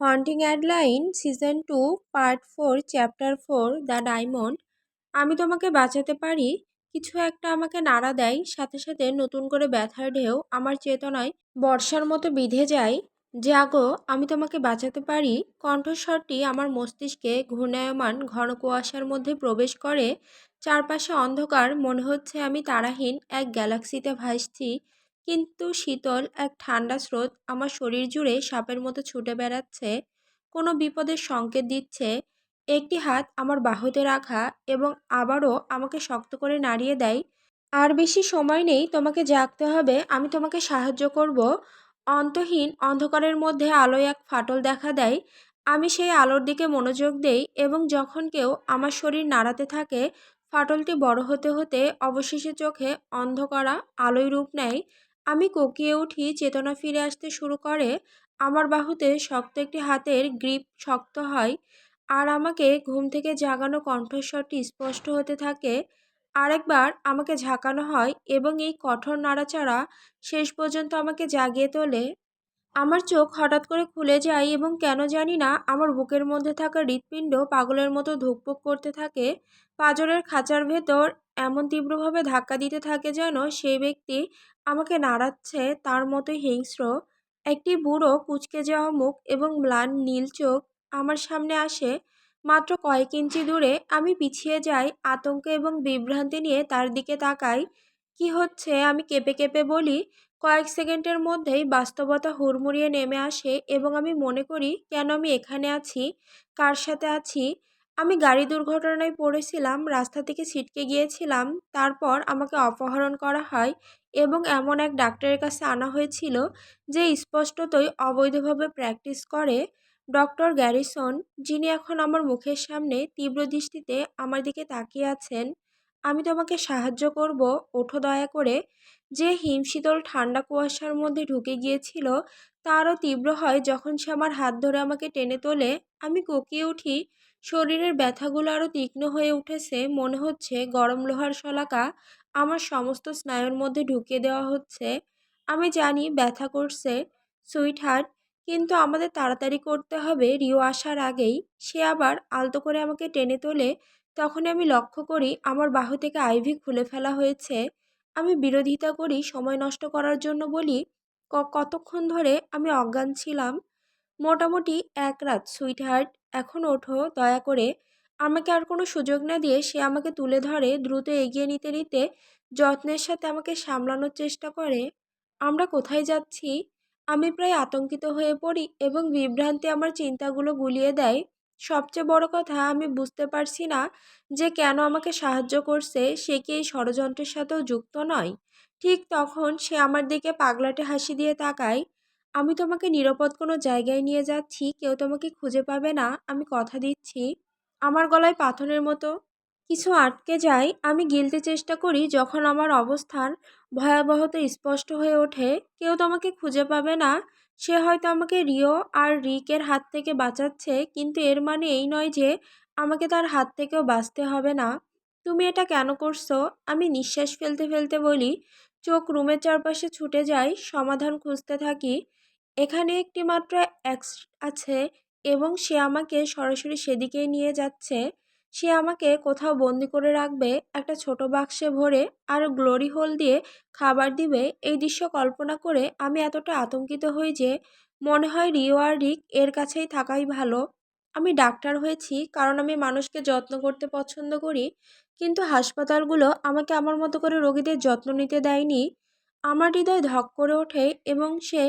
Haunting Adeline season 2 part 4 chapter 4 the diamond. আমি তোমাকে বাঁচাতে পারি। কিছু একটা আমাকে নাড়া দেয়, সাথে সাথে নতুন করে ব্যথার ঢেউ আমার চেতনায় বর্ষার মতো বিঁধে যায়। জাগো, আমি তোমাকে বাঁচাতে পারি। কণ্ঠস্বরটি আমার মস্তিষ্কে ঘূর্ণায়মান ঘন কুয়াশার মধ্যে প্রবেশ করে। চারপাশে অন্ধকার, মনে হচ্ছে আমি তারাহীন এক গ্যালাক্সিতে ভাসছি। কিন্তু শীতল এক ঠান্ডা স্রোত আমার শরীর জুড়ে সাপের মতো ছুটে বেড়াচ্ছে, কোনো বিপদের সংকেত দিচ্ছে। একটি হাত আমার বাহুতে রাখা এবং আবারও আমাকে শক্ত করে নাড়িয়ে দেয়। আর বেশি সময় নেই, তোমাকে জাগতে হবে, আমি তোমাকে সাহায্য করব। অন্তহীন অন্ধকারের মধ্যে আলোয় এক ফাটল দেখা দেয়। আমি সেই আলোর দিকে মনোযোগ দেই এবং যখন কেউ আমার শরীর নাড়াতে থাকে, ফাটলটি বড় হতে হতে অবশেষে চোখে অন্ধ করা আলোয় রূপ নেয়। আমি কোঁকিয়ে উঠি, চেতনা ফিরে আসতে শুরু করে। আমার বাহুতে শক্ত একটি হাতের গ্রিপ শক্ত হয়, আর আমাকে ঘুম থেকে জাগানো কণ্ঠস্বরটি স্পষ্ট হতে থাকে। আরেকবার আমাকে ঝাঁকানো হয় এবং এই কঠোর নাড়াচাড়া শেষ পর্যন্ত আমাকে জাগিয়ে তোলে। আমার চোখ হঠাৎ করে খুলে যায় এবং কেন জানি না আমার বুকের মধ্যে থাকা হৃৎপিণ্ড পাগলের মতো ধুকপুক করতে থাকে। পাঁজরের খাঁচার ভেতর এমন তীব্রভাবে ধাক্কা দিতে থাকে যেন সেই ব্যক্তি আমাকে নাড়াচ্ছে তার মতোই হিংস্র। একটি বুড়ো কুঁচকে যাওয়া মুখ এবং ম্লান নীল চোখ আমার সামনে আসে। মাত্র কয়েক ইঞ্চি দূরে আমি পিছিয়ে যাই, আতঙ্ক এবং বিভ্রান্তি নিয়ে তার দিকে তাকাই। কি হচ্ছে, আমি কেঁপে কেঁপে বলি। কয়েক সেকেন্ডের মধ্যেই বাস্তবতা হুড়মুড়িয়ে নেমে আসে এবং আমি মনে করি, কেন আমি এখানে আছি, কার সাথে আছি। আমি গাড়ি দুর্ঘটনায় পড়েছিলাম, রাস্তা থেকে ছিটকে গিয়েছিলাম, তারপর আমাকে অপহরণ করা হয় এবং এমন এক ডাক্তারের কাছে আনা হয়েছিল যে স্পষ্টতই অবৈধভাবে প্র্যাকটিস করে, ডক্টর গ্যারিসন, যিনি এখন আমার মুখের সামনে তীব্র দৃষ্টিতে আমার দিকে তাকিয়ে আছেন। আমি তোমাকে সাহায্য করব, ওঠো দয়া করে। যে হিমশীতল ঠান্ডা কুয়াশার মধ্যে ঢুকে গিয়েছিল তা আরও তীব্র হয় যখন সে আমার হাত ধরে আমাকে টেনে তোলে। আমি কোঁকিয়ে উঠি। শরীরের ব্যথাগুলো আরও তীক্ষ্ণ হয়ে উঠেছে, মনে হচ্ছে গরম লোহার শলাকা আমার সমস্ত স্নায়ুর মধ্যে ঢুকিয়ে দেওয়া হচ্ছে। আমি জানি ব্যথা করছে, সুইট হার্ট, কিন্তু আমাদের তাড়াতাড়ি করতে হবে রিও আসার আগেই। সে আবার আলতো করে আমাকে টেনে তোলে। তখনই আমি লক্ষ্য করি আমার বাহু থেকে আইভি খুলে ফেলা হয়েছে। আমি বিরোধিতা করি, সময় নষ্ট করার জন্য বলি, কতক্ষণ ধরে আমি অজ্ঞান ছিলাম?" "মোটামুটি 1 রাত, সুইটহার্ট। এখন ওঠো দয়া করে।" আমাকে আর কোনো সুযোগ না দিয়ে সে আমাকে তুলে ধরে, দ্রুত এগিয়ে নিতে নিতে যত্নের সাথে আমাকে সামলানোর চেষ্টা করে। আমরা কোথায় যাচ্ছি? আমি প্রায় আতঙ্কিত হয়ে পড়ি এবং বিভ্রান্তি আমার চিন্তাগুলো গুলিয়ে দেয়। সবচেয়ে বড় কথা, আমি বুঝতে পারছি না যে কেন আমাকে সাহায্য করছে। সে কি এই ষড়যন্ত্রের সাথেও যুক্ত নয়? ঠিক তখন সে আমার দিকে পাগলাটে হাসি দিয়ে তাকায়। "আমি তোমাকে নিরাপদ কোনো জায়গায় নিয়ে যাচ্ছি, কেউ তোমাকে খুঁজে পাবে না, আমি কথা দিচ্ছি।" আমার গলায় পাথরের মতো কিছু আটকে যায়। আমি গিলতে চেষ্টা করি যখন আমার অবস্থান ভয়াবহতা স্পষ্ট হয়ে ওঠে। কেউ তোমাকে খুঁজে পাবে না। সে হয়তো আমাকে রিও আর রিকের হাত থেকে বাঁচাচ্ছে, কিন্তু এর মানে এই নয় যে আমাকে তার হাত থেকেও বাঁচতে হবে না। "তুমি এটা কেন করছো?" আমি নিঃশ্বাস ফেলতে ফেলতে বলি। চোখ রুমের চারপাশে ছুটে যায়, সমাধান খুঁজতে থাকি। এখানে একটি মাত্র এক্স আছে এবং সে আমাকে সরাসরি সেদিকেই নিয়ে যাচ্ছে। সে আমাকে কোথাও বন্দি করে রাখবে, একটা ছোট বাক্সে ভরে, আর গ্লোরি হোল দিয়ে খাবার দিবে। এই দৃশ্য কল্পনা করে আমি এতটা আতঙ্কিত হই যে মনে হয় রিও আর রিক এর কাছেই থাকাই ভালো। আমি ডাক্তার হয়েছি কারণ আমি মানুষকে যত্ন করতে পছন্দ করি, কিন্তু হাসপাতালগুলো আমাকে আমার মতো করে রোগীদের যত্ন নিতে দেয়নি। আমার হৃদয় ধক করে ওঠে এবং সে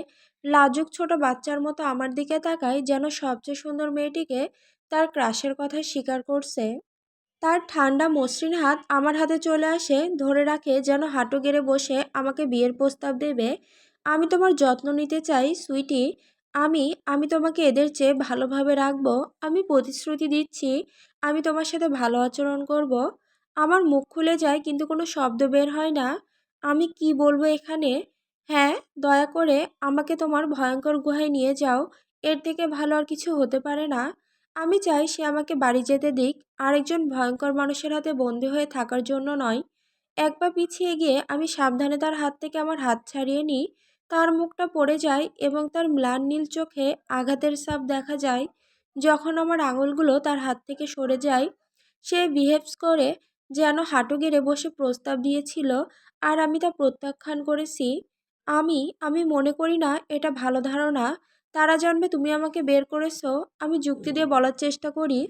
লাজুক ছোট বাচ্চার মতো আমার দিকে তাকায়, যেন সবচেয়ে সুন্দর মেয়েটিকে তার ক্রাশের কথা স্বীকার করছে। তার ঠান্ডা মসৃণ হাত আমার হাতে চলে আসে, ধরে রাখে যেন হাঁটু গেড়ে বসে আমাকে বিয়ের প্রস্তাব দেবে। "আমি তোমার যত্ন নিতে চাই, সুইটি। আমি আমি তোমাকে এদের চেয়ে ভালোভাবে রাখবো। আমি প্রতিশ্রুতি দিচ্ছি, আমি তোমার সাথে ভালো আচরণ করব।" আমার মুখ খুলে যায় কিন্তু কোনো শব্দ বের হয় না। আমি কি বলবো এখানে? "হ্যাঁ, দয়া করে আমাকে তোমার ভয়ঙ্কর গুহায় নিয়ে যাও। এর থেকে ভালো আর কিছু হতে পারে না।" আমি চাই সে আমাকে বাড়ি যেতে দিক, আরেকজন ভয়ঙ্কর মানুষের হাতে বন্দী হয়ে থাকার জন্য নয়। এক পা পিছিয়ে গিয়ে আমি সাবধানে তার হাত থেকে আমার হাত ছাড়িয়ে নিই। তার মুখটা পড়ে যায় এবং তার ম্লান নীল চোখে আঘাতের ছাপ দেখা যায়। যখন আমার আঙুলগুলো তার হাত থেকে সরে যায়, সে বিহেভস করে যেন হাঁটু গেড়ে বসে প্রস্তাব দিয়েছিল, আর আমি তা প্রত্যাখ্যান করেছি। আমি মনে করি না এটা ভালো ধারণা। তারা জানবে তুমি আমাকে বের করেছো। আমি যুক্তি দিয়ে বলার চেষ্টা করি।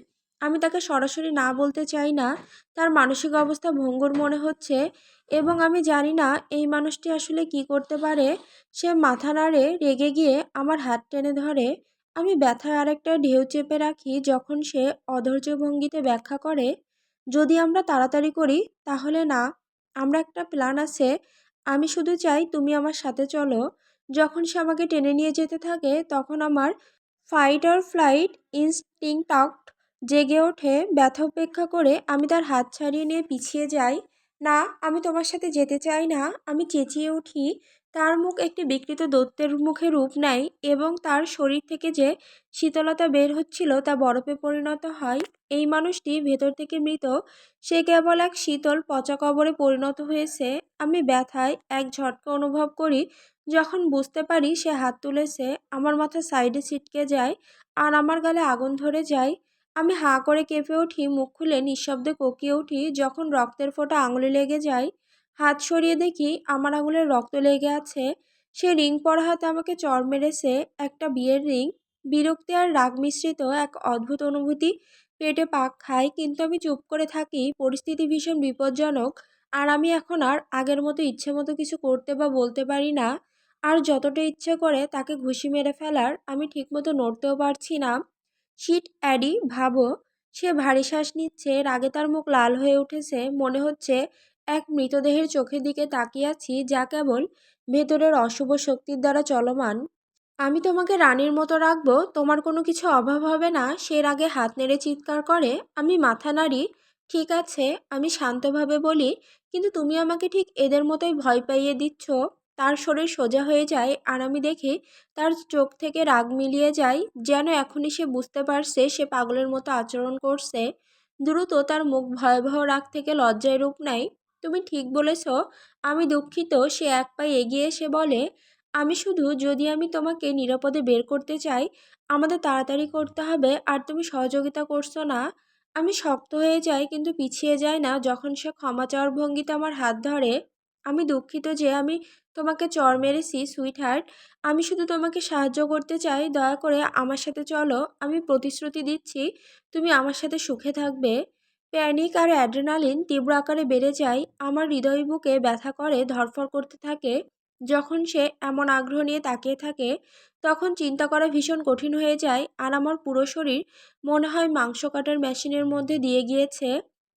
আমি তাকে সরাসরি না বলতে চাই না। তার মানসিক অবস্থা ভঙ্গুর মনে হচ্ছে এবং আমি জানি না এই মানুষটি আসলে কি করতে পারে। সে মাথা নাড়ে, রেগে গিয়ে আমার হাত টেনে ধরে। আমি ব্যথায় আরেকটা ঢেউ চেপে রাখি যখন সে অধৈর্য ভঙ্গিতে ব্যাখ্যা করে, যদি আমরা তাড়াতাড়ি করি তাহলে না, আমরা একটা প্ল্যান আছে। আমি শুধু চাই তুমি আমার সাথে চলো। যখন সে আমাকে টেনে নিয়ে যেতে থাকে তখন আমার ফাইট অর ফ্লাইট ইনস্টিংক্ট জেগে ওঠে। ব্যথা উপেক্ষা করে আমি তার হাত ছাড়িয়ে নিয়ে পিছিয়ে যাই। না, আমি তোমার সাথে যেতে চাই না, আমি চেঁচিয়ে উঠি। তার মুখ একটি বিকৃত দৈত্যের মুখে রূপ নেয় এবং তার শরীর থেকে যে শীতলতা বের হচ্ছিল তা বরফে পরিণত হয়। এই মানুষটি ভেতর থেকে মৃত। সে কেবল এক শীতল পচা কবরে পরিণত হয়েছে। আমি ব্যথায় এক ঝটকা অনুভব করি যখন বুঝতে পারি সে হাত তুলেছে। আমার মাথা সাইডে ছিটকে যায় আর আমার গালে আগুন ধরে যায়। আমি হাঁ করে কেঁপে উঠি, মুখ খুলে নিঃশব্দে কোকিয়ে উঠি যখন রক্তের ফোঁটা আঙুলে লেগে যায়। হাত সরিয়ে দেখি আমার আঙুলের রক্ত লেগে আছে। সে রিং পরা হাতে আমাকে চড় মেরেছে, একটা বিয়ের রিং। বিরক্তি আর রাগ মিশ্রিত এক অদ্ভুত অনুভূতি পেটে পাক খায়, কিন্তু আমি চুপ করে থাকি। পরিস্থিতি ভীষণ বিপজ্জনক আর আমি এখন আর আগের মতো ইচ্ছে মতো কিছু করতে বা বলতে পারি না। আর যতটা ইচ্ছে করে তাকে ঘুষি মেরে ফেলার, আমি ঠিকমতো নড়তেও পারছি না। শিট অ্যাডি, ভাবো। সে ভারী শ্বাস নিচ্ছে, রাগে তার মুখ লাল হয়ে উঠেছে। মনে হচ্ছে এক মৃতদেহের চোখের দিকে তাকিয়ে আছি যা কেবল ভেতরের অশুভ শক্তির দ্বারা চলমান। আমি তোমাকে রানীর মতো রাখবো, তোমার কোনো কিছু অভাব হবে না, সে রাগে হাত নেড়ে চিৎকার করে। আমি মাথা নাড়ি। ঠিক আছে, আমি শান্তভাবে বলি, কিন্তু তুমি আমাকে ঠিক এদের মতোই ভয় পাইয়ে দিচ্ছ। তার শরীর সোজা হয়ে যায় আর আমি দেখি তার চোখ থেকে রাগ মিলিয়ে যায়, যেন এখনই সে বুঝতে পারছে সে পাগলের মতো আচরণ করছে। দ্রুত তার মুখ ভয়াবহ রাগ থেকে লজ্জায় রূপ নেয়। তুমি ঠিক বলেছ, আমি দুঃখিত। সে এক পায়ে এগিয়ে এসে বলে, আমি শুধু, যদি আমি তোমাকে নিরাপদে বের করতে চাই, আমাদের তাড়াতাড়ি করতে হবে আর তুমি সহযোগিতা করছো না। আমি শক্ত হয়ে যাই কিন্তু পিছিয়ে যাই না যখন সে ক্ষমা চাওয়ার ভঙ্গিতে আমার হাত ধরে। আমি দুঃখিত যে আমি তোমাকে চড় মেরেছি, সুইট হার্ট। আমি শুধু তোমাকে সাহায্য করতে চাই, দয়া করে আমার সাথে চলো। আমি প্রতিশ্রুতি দিচ্ছি তুমি আমার সাথে সুখে থাকবে। প্যানিক আর অ্যাড্রেনালিন তীব্র আকারে বেড়ে যায়। আমার হৃদয় বুকে ব্যথা করে, ধড়ফড় করতে থাকে। যখন সে এমন আগ্রহ নিয়ে তাকিয়ে থাকে তখন চিন্তা করা ভীষণ কঠিন হয়ে যায় আর আমার পুরো শরীর মনে হয় মাংস কাটার মেশিনের মধ্যে দিয়ে গিয়েছে।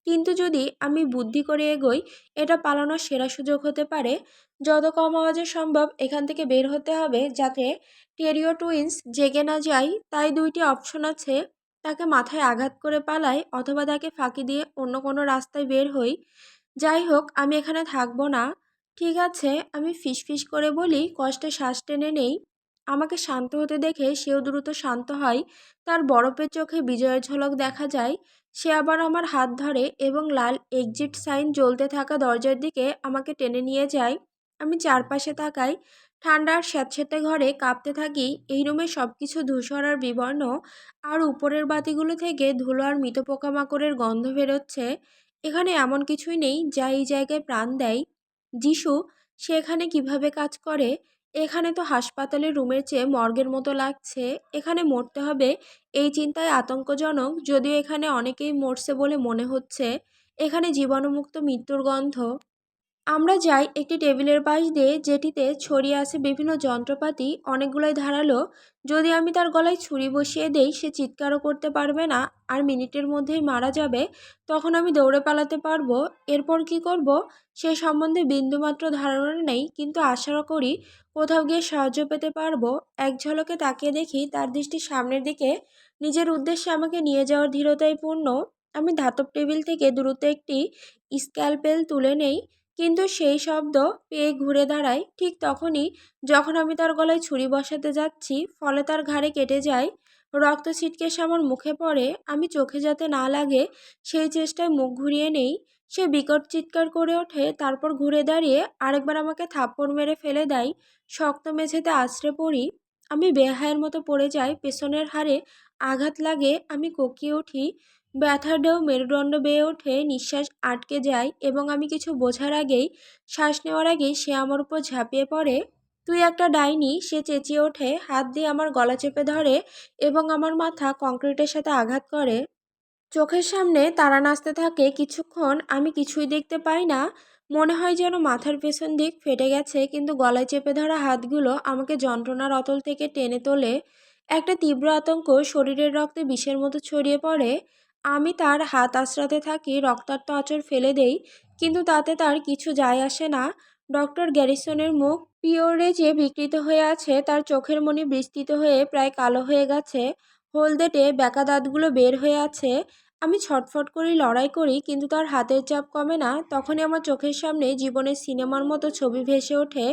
কিন্তু যদি আমি বুদ্ধি করে এগোই, এটা পালানোর সেরা সুযোগ হতে পারে। যত কম আওয়াজে সম্ভব এখান থেকে বের হতে হবে যাতে টেরিও টুইন্স জেগে না যায়। তাই দুইটি অপশন আছে, তাকে মাথায় আঘাত করে পালাই অথবা তাকে ফাঁকি দিয়ে অন্য কোনো রাস্তায় বের হই। যাই হোক, আমি এখানে থাকবো না। ঠিক আছে, আমি ফিসফিস করে বলি, কষ্টে শ্বাস টেনে নেই। আমাকে শান্ত হতে দেখে সেও দ্রুত শান্ত হয়। তার বরফের চোখে বিজয়ের ঝলক দেখা যায়। সে আবার আমার হাত ধরে এবং লাল এক্সিট সাইন জ্বলতে থাকা দরজার দিকে আমাকে টেনে নিয়ে যায়। আমি চারপাশে তাকাই। ঠান্ডা আর স্যাঁতসেঁতে ঘরে কাঁপতে থাকি। এই রুমে সব কিছু ধূসর আর বিবর্ণ, আর উপরের বাতিগুলো থেকে ধুলো আর মৃত পোকামাকড়ের গন্ধ বেরোচ্ছে। এখানে এমন কিছুই নেই যা এই জায়গায় প্রাণ দেয়। যিশু, সে এখানে কিভাবে কাজ করে? এখানে তো হাসপাতালের রুমের চেয়ে মর্গের মতো লাগছে। এখানে মরতে হবে এই চিন্তায় আতঙ্কজনক, যদিও এখানে অনেকেই মরছে বলে মনে হচ্ছে। এখানে জীবাণুমুক্ত মৃত্যুর গন্ধ। আমরা যাই একটি টেবিলের পাশ দিয়ে যেটিতে ছড়িয়ে আছে বিভিন্ন যন্ত্রপাতি, অনেকগুলোই ধারালো। যদি আমি তার গলায় ছুরি বসিয়ে দেই সে চিৎকারও করতে পারবে না আর মিনিটের মধ্যেই মারা যাবে। তখন আমি দৌড়ে পালাতে পারবো। এরপর কি করব সে সম্বন্ধে বিন্দুমাত্র ধারণা নেই, কিন্তু আশা করি কোথাও গিয়ে সাহায্য পেতে পারবো। এক ঝলকে তাকিয়ে দেখি তার দৃষ্টি সামনের দিকে, নিজের উদ্দেশ্যে আমাকে নিয়ে যাওয়ার ধীরতায় পূর্ণ। আমি ধাতব টেবিল থেকে দ্রুত একটি স্ক্যালপেল তুলে নেই, কিন্তু সেই শব্দ পেয়ে ঘুরে দাঁড়ায় ঠিক তখনই যখন আমি তার গলায় ছুরি বসাতে যাচ্ছি, ফলে তার ঘাড়ে কেটে যায়। রক্ত ছিটকে এসে আমার মুখে পড়ে। আমি চোখে যাতে না লাগে সেই চেষ্টায় মুখ ঘুরিয়ে নেই, সে বিকট চিৎকার করে ওঠে, তারপর ঘুরে দাঁড়িয়ে আরেকবার আমাকে থাপ্পড় মেরে ফেলে দেয়। শক্ত মেঝেতে আছড়ে পড়ি। আমি বেহায়ের মতো পড়ে যাই, পেছনের হাড়ে আঘাত লাগে, আমি কোঁকিয়ে উঠি। ব্যথার ঢেউ মেরুদণ্ড বেয়ে ওঠে, নিঃশ্বাস আটকে যায় এবং আমি কিছু বোঝার আগেই, শ্বাস নেওয়ার আগেই সে আমার উপর ঝাঁপিয়ে পড়ে। তুই একটা ডাইনি, সে চেঁচিয়ে ওঠে, হাত দিয়ে আমার গলা চেপে ধরে এবং আমার মাথা কংক্রিটের সাথে আঘাত করে। চোখের সামনে তারা নাচতে থাকে। কিছুক্ষণ আমি কিছুই দেখতে পাই না। মনে হয় যেন মাথার পেছন দিক ফেটে গেছে, কিন্তু গলায় চেপে ধরা হাতগুলো আমাকে যন্ত্রণার অতল থেকে টেনে তোলে। একটা তীব্র আতঙ্ক শরীরের রক্তে বিষের মতো ছড়িয়ে পড়ে। আমি তার হাত আঁচড়াতে থাকি, রক্তাক্ত আঁচড় ফেলে দেই, কিন্তু তাতে তার কিছু যায় আসে না। ডক্টর গ্যারিসনের মুখ পিওরেজে বিকৃত হয়ে আছে, তার চোখের মণি বিস্তৃত হয়ে প্রায় কালো হয়ে গেছে, হলদেটে বেঁকা দাঁতগুলো বের হয়ে আছে। আমি ছটফট করি, লড়াই করি, কিন্তু তার হাতের চাপ কমে না। তখনই আমার চোখের সামনে জীবনের সিনেমার মতো ছবি ভেসে ওঠে।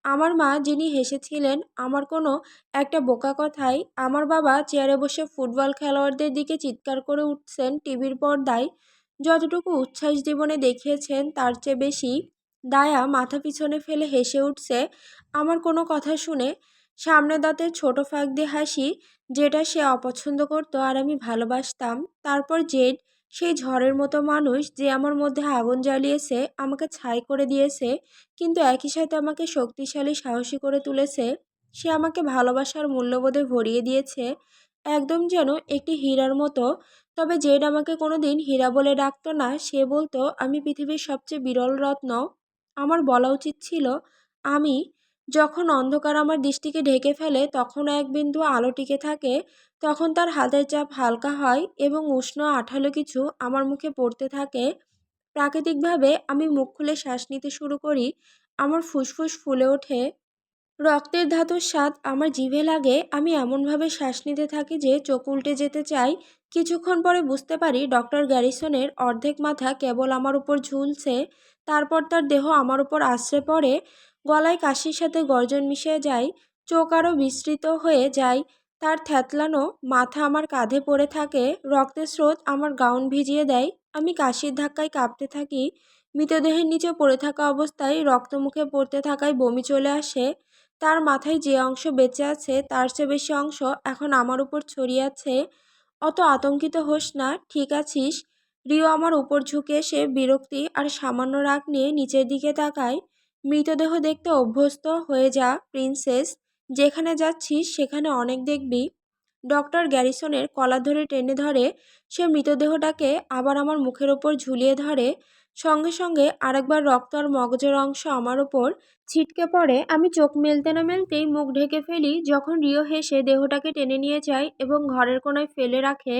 আমার মা, যিনি হেসেছিলেন আমার কোনো একটা বোকা কথায়, আমার বাবা চেয়ারে বসে ফুটবল খেলোয়াড়দের দিকে চিৎকার করে উঠছেন টিভির পর্দায়। যতটুকু উচ্ছ্বাস জীবনে দেখিয়েছেন তার চেয়ে বেশি দায়া মাথা পিছনে ফেলে হেসে উঠছে আমার কোনো কথা শুনে। সামনে দাঁতের ছোট ফাঁক দিয়ে হাসি, যেটা সে অপছন্দ করত আর আমি ভালোবাসতাম। তারপর জেড, সেই ঝড়ের মতো মানুষ যে আমার মধ্যে আগুন জ্বালিয়েছে, আমাকে ছাই করে দিয়েছে, কিন্তু একই সাথে আমাকে শক্তিশালী, সাহসী করে তুলেছে। সে আমাকে ভালোবাসার মূল্যবোধে ভরিয়ে দিয়েছে, একদম যেন একটি হীরার মতো। তবে জেড আমাকে কোনোদিন হীরা বলে ডাকতো না, সে বলতো আমি পৃথিবীর সবচেয়ে বিরল রত্ন। আমার বলা উচিত ছিল আমি। যখন অন্ধকার আমার দৃষ্টিকে ঢেকে ফেলে, তখনও এক বিন্দু আলো টিকে থাকে। তখন তার হাতের চাপ হালকা হয় এবং উষ্ণ আঠালো কিছু আমার মুখে পড়তে থাকে। প্রাকৃতিকভাবে আমি মুখ খুলে শ্বাস নিতে শুরু করি। আমার ফুসফুস ফুলে ওঠে। রক্তের ধাতুর স্বাদ আমার জিভে লাগে। আমি এমনভাবে শ্বাস নিতে থাকি যে চোখ উল্টে যেতে চাই। কিছুক্ষণ পরে বুঝতে পারি ডক্টর গ্যারিসনের অর্ধেক মাথা কেবল আমার উপর ঝুলছে। তারপর তার দেহ আমার উপর আশ্রে পড়ে। গলায় কাশির সাথে গর্জন মিশে যায়। চোখ আরও বিস্তৃত হয়ে যায়। তার থ্যাতলানো মাথা আমার কাঁধে পড়ে থাকে। রক্তের স্রোত আমার গাউন ভিজিয়ে দেয়। আমি কাশির ধাক্কায় কাঁপতে থাকি। মৃতদেহের নিচে পড়ে থাকা অবস্থায় রক্ত মুখে পড়তে থাকায় বমি চলে আসে। তার মাথায় যে অংশ বেঁচে আছে তার চেয়ে বেশি অংশ এখন আমার উপর ছড়িয়ে আছে। অত আতঙ্কিত হোস না, ঠিক আছিস? রিও আমার উপর ঝুঁকে এসে বিরক্তি আর সামান্য রাগ নিয়ে নিচের দিকে তাকায়। মৃতদেহ দেখতে অভ্যস্ত হয়ে যা, প্রিন্সেস। যেখানে যাচ্ছিস সেখানে অনেক দেখবি। ডক্টর গ্যারিসনের কলার ধরে টেনে ধরে। সে মৃতদেহটাকে আবার আমার মুখের ওপর ঝুলিয়ে ধরে। সঙ্গে সঙ্গে আরেকবার রক্ত আর মগজের অংশ আমার ওপর ছিটকে পড়ে। আমি চোখ মেলতে না মেলতেই মুখ ঢেকে ফেলি। যখন রিও হেসে দেহটাকে টেনে নিয়ে যায় এবং ঘরের কোনায় ফেলে রাখে,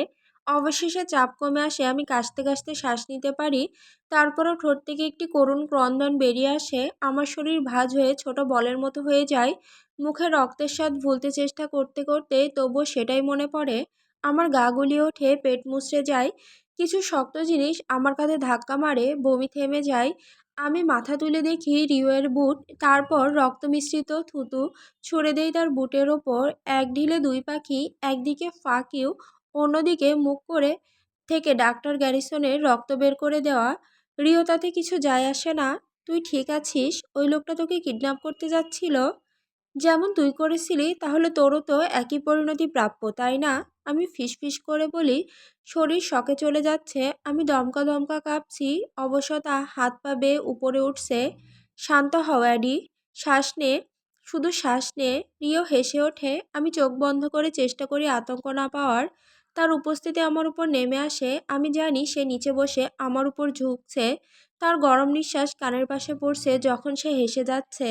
অবশেষে চাপ কমে আসে, আমি কাশতে কাশতে শ্বাস নিতে পারি। তারপরও ঠোঁট থেকে একটি করুণ ক্রন্দন বেরিয়ে আসে। আমার শরীর ভাঁজ হয়ে ছোট বলের মতো হয়ে যায়। মুখে রক্তের স্বাদ ভুলতে চেষ্টা করতে করতে তবুও সেটাই মনে পড়ে। আমার গা গুলিয়ে ওঠে, পেট মুচড়ে যায়। কিছু শক্ত জিনিস আমার কাঁধে ধাক্কা মারে, বমি থেমে যায়। আমি মাথা তুলে দেখি রিওয়ের বুট। তারপর রক্ত মিশ্রিত থুতু ছুঁড়ে দেই তার বুটের ওপর। এক ঢিলে দুই পাখি, একদিকে ফাক ইউ, অন্যদিকে মুখ করে থেকে ডাক্তার গ্যারিসনের রক্ত বের করে দেওয়া। রিও, তাতে কিছু যায় আসে না। তুই ঠিক আছিস? ওই লোকটা তোকে কিডন্যাপ করতে যাচ্ছিল। যেমন তুই করেছিলি, তাহলে তোরও তো একই পরিণতি প্রাপ্য, তাই না? আমি ফিসফিস করে বলি, শরীর শকে চলে যাচ্ছে। আমি দমকা দমকা কাঁপছি। অবশতা হাত পা বেয়ে উপরে উঠছে। শান্ত হও অ্যাডি, শ্বাস নে, শুধু শ্বাস নে। রিও হেসে ওঠে। আমি চোখ বন্ধ করে চেষ্টা করি আতঙ্ক না পাওয়ার। তার উপস্থিতি আমার উপর নেমে আসে। আমি জানি সে নিচে বসে আমার উপর ঝুঁকছে। তার গরম নিঃশ্বাস কানের পাশে পড়ছে যখন সে হেসে যাচ্ছে।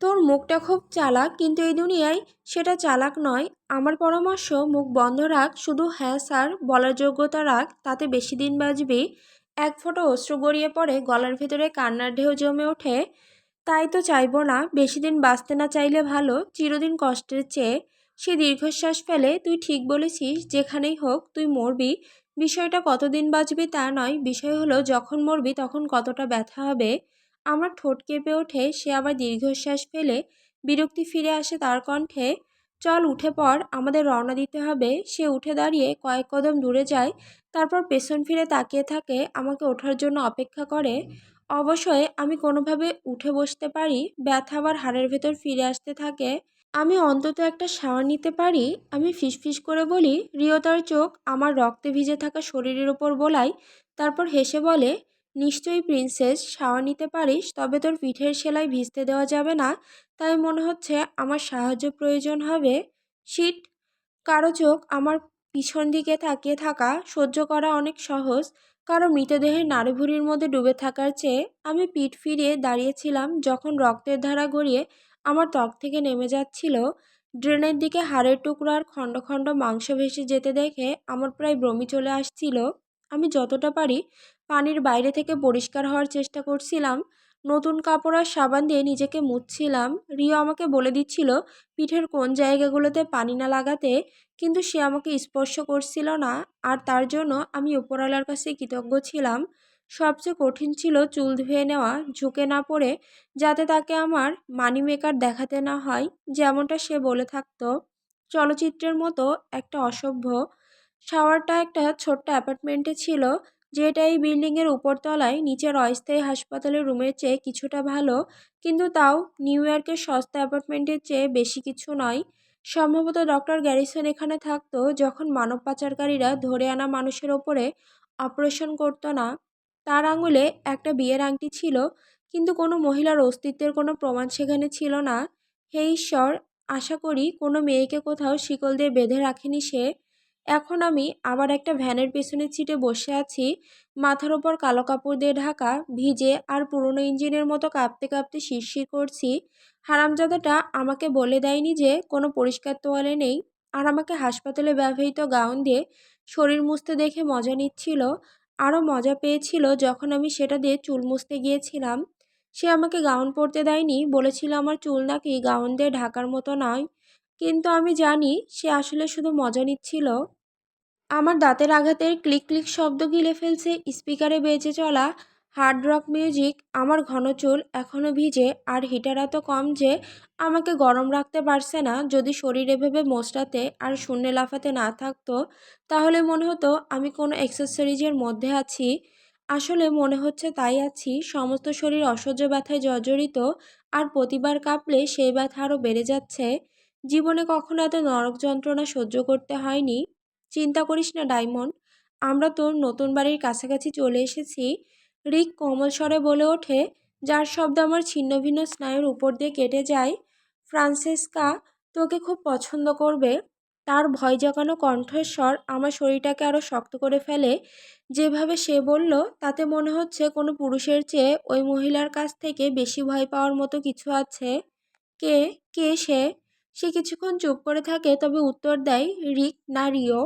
তোর মুখটা খুব চালাক, কিন্তু এই দুনিয়ায় সেটা চালাক নয়। আমার পরামর্শ, মুখ বন্ধ রাখ, শুধু হ্যাঁ স্যার বলার যোগ্যতা রাখ, তাতে বেশি দিন বাঁচবি। এক ফোঁটা অশ্রু গড়িয়ে পড়ে, গলার ভেতরে কান্নার ঢেউ জমে ওঠে। তাই তো চাইবো না, বেশি দিন বাঁচতে না চাইলে ভালো, চিরদিন কষ্টের চেয়ে। সে দীর্ঘশ্বাস ফেলে। তুই ঠিক বলেছিস, যেখানেই হোক তুই মরবি। বিষয়টা কতদিন বাঁচবি তা নয়, বিষয় হলো যখন মরবি তখন কতটা ব্যথা হবে। আমার ঠোঁট কেঁপে ওঠে। সে আবার দীর্ঘশ্বাস ফেলে। বিরক্তি ফিরে আসে তার কণ্ঠে। চল উঠে পড়, আমাদের রওনা দিতে হবে। সে উঠে দাঁড়িয়ে কয়েক কদম দূরে যায়, তারপর পেছন ফিরে তাকিয়ে থাকে, আমাকে ওঠার জন্য অপেক্ষা করে। অবশ্যই আমি কোনোভাবে উঠে বসতে পারি, ব্যথা আবার হাড়ের ভেতর ফিরে আসতে থাকে। আমি অন্তত একটা শাওয়ার নিতে পারি। আমি ফিসফিস করে বলি। রিয়তার চোখ আমার রক্তে ভিজে থাকা শরীরের ওপর বোলায়, তারপর হেসে বলে, নিশ্চয়ই প্রিন্সেস, শাওয়ার নিতে পারিস, তবে তোর পিঠের সেলাই ভিজতে দেওয়া যাবে না। তাই মনে হচ্ছে আমার সাহায্য প্রয়োজন হবে। শিট! কারো চোখ আমার পিছন দিকে তাকিয়ে থাকা সহ্য করা অনেক সহজ, কারো মৃতদেহের নাড়িভুড়ির মধ্যে ডুবে থাকার চেয়ে। আমি পিঠ ফিরিয়ে দাঁড়িয়েছিলাম যখন রক্তের ধারা গড়িয়ে আমার ত্বক থেকে নেমে যাচ্ছিল। ড্রেনের দিকে হাড়ের টুকরো আর খণ্ড খণ্ড মাংস ভেসে যেতে দেখে আমার প্রায় বমি চলে আসছিল। আমি যতটা পারি পানির বাইরে থেকে পরিষ্কার হওয়ার চেষ্টা করছিলাম। নতুন কাপড় আর সাবান দিয়ে নিজেকে মুছছিলাম। রিও আমাকে বলে দিচ্ছিল পিঠের কোন জায়গাগুলোতে পানি না লাগাতে, কিন্তু সে আমাকে স্পর্শ করছিল না। আর তার জন্য আমি উপরওয়ালার কাছে কৃতজ্ঞ ছিলাম। সবচেয়ে কঠিন ছিল চুল ধুয়ে নেওয়া, ঝুঁকে না পড়ে, যাতে তাকে আমার মানিমেকার দেখাতে না হয়, যেমনটা সে বলে থাকতো। চলচ্চিত্রের মতো একটা অসভ্য। শাওয়ারটা একটা ছোট্ট অ্যাপার্টমেন্টে ছিল, যেটা এই বিল্ডিংয়ের উপরতলায় নিচের অস্থায়ী হাসপাতালের রুমের চেয়ে কিছুটা ভালো, কিন্তু তাও নিউ ইয়র্কের সস্তা অ্যাপার্টমেন্টের চেয়ে বেশি কিছু নয়। সম্ভবত ডক্টর গ্যারিসন এখানে থাকতো যখন মানব পাচারকারীরা ধরে আনা মানুষের ওপরে অপারেশন করতো না। তার আঙুলে একটা বিয়ের আংটি ছিল, কিন্তু কোনো মহিলার অস্তিত্বের কোনো প্রমাণ সেখানে ছিল না। হে ঈশ্বর, আশা করি কোনো মেয়েকে কোথাও শিকল দিয়ে বেঁধে রাখেনি সে। এখন আমি আবার একটা ভ্যানের পেছনের সিটে বসে আছি, মাথার ওপর কালো কাপড় দিয়ে ঢাকা, ভিজে আর পুরনো ইঞ্জিনের মতো কাঁপতে কাঁপতে শিরশির করছি। হারামজাদাটা আমাকে বলে দেয়নি যে কোনো পরিষ্কার তোয়ালে নেই, আর আমাকে হাসপাতালে ব্যবহৃত গাউন দিয়ে শরীর মুছতে দেখে মজা নিচ্ছিল। আরও মজা পেয়েছিল যখন আমি সেটা দিয়ে চুল মুছতে গিয়েছিলাম। সে আমাকে গাউন পরতে দেয়নি, বলেছিল আমার চুল নাকি গাউন দিয়ে ঢাকার মতো নয়। কিন্তু আমি জানি সে আসলে শুধু মজা নিচ্ছিল। আমার দাঁতের আঘাতের ক্লিক ক্লিক শব্দ গিলে ফেলছে স্পিকারে বেজে চলা হার্ড রক মিউজিক। আমার ঘন চুল এখনও ভিজে, আর হিটার এত কম যে আমাকে গরম রাখতে পারছে না। যদি শরীর এভাবে মোচড়াতে আর শূন্যে লাফাতে না থাকতো, তাহলে মনে হতো আমি কোনো অ্যাক্সেসরিজের মধ্যে আছি। আসলে মনে হচ্ছে তাই আছি। সমস্ত শরীর অসহ্য ব্যথায় জর্জরিত, আর প্রতিবার কাঁপলে সেই ব্যথা আরও বেড়ে যাচ্ছে। জীবনে কখনো এত নরক যন্ত্রণা সহ্য করতে হয়নি। চিন্তা করিস না ডায়মন্ড, আমরা তোর নতুন বাড়ির কাছাকাছি চলে এসেছি। রিক কোমল স্বরে বলে ওঠে, যার শব্দ আমার ছিন্ন ভিন্ন স্নায়ুর উপর দিয়ে কেটে যায়। ফ্রান্সেসকা তোকে খুব পছন্দ করবে। তার ভয় জাগানো কণ্ঠস্বর আমার শরীরটাকে আরও শক্ত করে ফেলে। যেভাবে সে বলল, তাতে মনে হচ্ছে কোনো পুরুষের চেয়ে ওই মহিলার কাছ থেকে বেশি ভয় পাওয়ার মতো কিছু আছে। কে কে সে? সে কিছুক্ষণ চুপ করে থাকে, তবে উত্তর দেয়, রিক না রিও।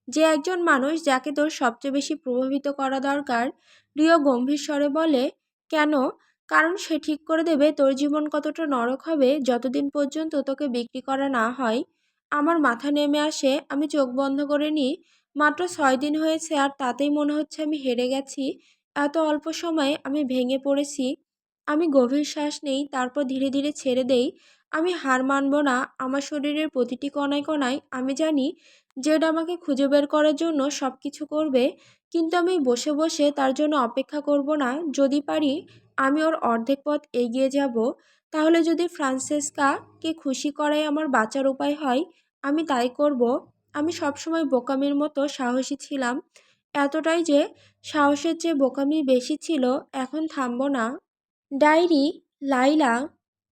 যে একজন মানুষ যাকে তোর সবচেয়ে বেশি প্রভাবিত করা দরকার। রিও গম্ভীর স্বরে বলে, কেন? কারণ সে ঠিক করে দেবে তোর জীবন কতটা নরক হবে যতদিন পর্যন্ত তোকে বিক্রি করা না হয়। আমার মাথা নেমে আসে, আমি চোখ বন্ধ করে নিই। মাত্র 6 দিন হয়েছে, আর তাতেই মনে হচ্ছে আমি হেরে গেছি। এত অল্প সময়ে আমি ভেঙে পড়েছি। আমি গভীর শ্বাস নেই, তারপর ধীরে ধীরে ছেড়ে দেই। আমি হার মানব না। আমার শরীরের প্রতিটি কণায় কণায় আমি জানি জেড আমাকে খুঁজে বের করার জন্য সব কিছু করবে, কিন্তু আমি বসে বসে তার জন্য অপেক্ষা করব না। যদি পারি আমি ওর অর্ধেক পথ এগিয়ে যাব। তাহলে যদি ফ্রান্সেসকাকে খুশি করাই আমার বাঁচার উপায় হয়, আমি তাই করব। আমি সবসময় বোকামির মতো সাহসী ছিলাম, এতটাই যে সাহসের চেয়ে বোকামি বেশি ছিল। এখন থামব না। ডায়েরি, লাইলা।